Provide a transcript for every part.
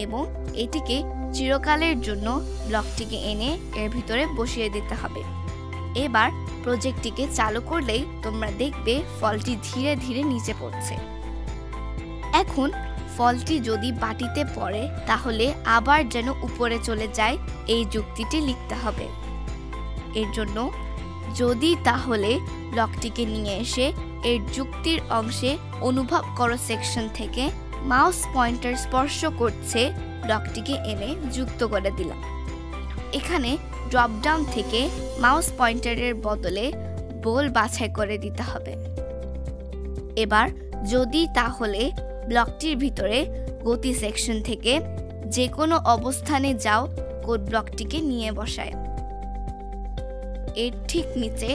এবং এটিকে চিরকালের জন্য ব্লকটিকে এনে এর ভিতরে বসিয়ে দিতে হবে। এবার প্রজেক্টটিকে চালু করলেই তোমরা দেখবে ফলটি ধীরে ধীরে নিচে পড়ছে। এখন ফলটি যদি বাটিতে পড়ে তাহলে আবার যেন উপরে চলে যায় এই যুক্তিটি লিখতে হবে। এর জন্য যদি তাহলে ব্লকটিকে নিয়ে এসে এর যুক্তির অংশে অনুভব করো সেকশন থেকে মাউস পয়েন্টার স্পর্শ করছে ব্লকটিকে এনে যুক্ত করে দিলাম। এখানে ড্রপডাউন থেকে মাউস পয়েন্টারের বদলে বল বাছাই করে দিতে হবে। এবার যদি তাহলে ব্লকটির ভিতরে গতি সেকশন থেকে যে কোনো অবস্থানে যাও কোড ব্লকটিকে নিয়ে বসায়। এর ঠিক নিচে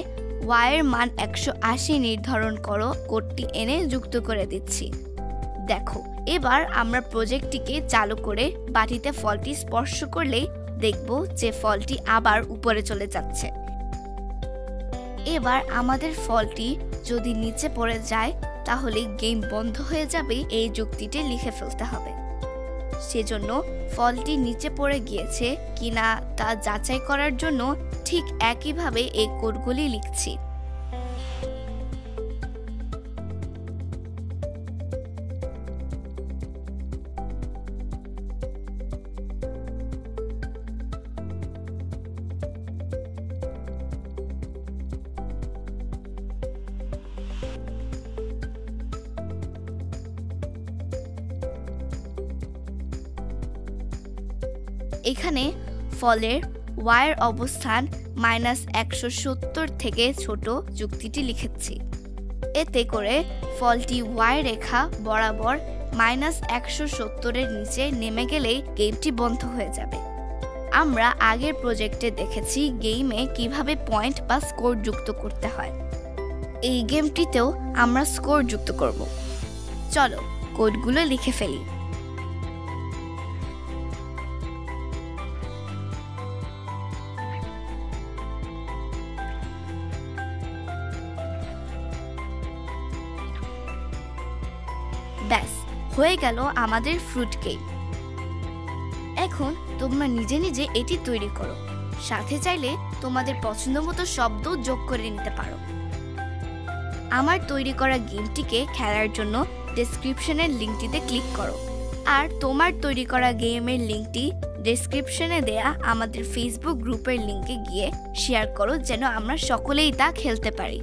y এর মান 180 নির্ধারণ করো কোডটি এনে যুক্ত করে দিচ্ছি। দেখো এবার আমরা প্রজেক্টটিকে চালু করে বাটিতে ফলটি স্পর্শ করলেই দেখব যে ফলটি আবার উপরে চলে যাচ্ছে। এবার আমাদের ফলটি যদি নিচে পড়ে যায় তাহলে গেম বন্ধ হয়ে যাবে এই যুক্তিটি লিখে ফেলতে হবে। সেজন্য ফলটি নিচে পড়ে গিয়েছে কিনা তা যাচাই করার জন্য ঠিক একইভাবে এই কোডগুলি লিখছি। এখানে ফলের y এর অবস্থান -170 থেকে ছোট যুক্তিটি লিখেছি। এতে করে ফলটি y রেখা বরাবর -170 এর নিচে নেমে গেলেই গেমটি বন্ধ হয়ে যাবে। আমরা আগের প্রজেক্টে দেখেছি গেমে কিভাবে পয়েন্ট বা স্কোর যুক্ত করতে হয়। এই গেমটিতেও আমরা স্কোর যুক্ত করব। চলো কোডগুলো লিখে ফেলি। ব্যাস হয়ে গেল আমাদের ফ্রুট কেক। এখন তোমরা নিজে নিজে এটি তৈরি করো, সাথে চাইলে তোমাদের পছন্দমতো শব্দ যোগ করে নিতে পারো। আমার তৈরি করা গেমটিকে খেলার জন্য ডেসক্রিপশনের লিঙ্কটিতে ক্লিক করো, আর তোমার তৈরি করা গেমের লিঙ্কটি ডেসক্রিপশনে দেয়া আমাদের ফেসবুক গ্রুপের লিঙ্কে গিয়ে শেয়ার করো যেন আমরা সকলেই তা খেলতে পারি।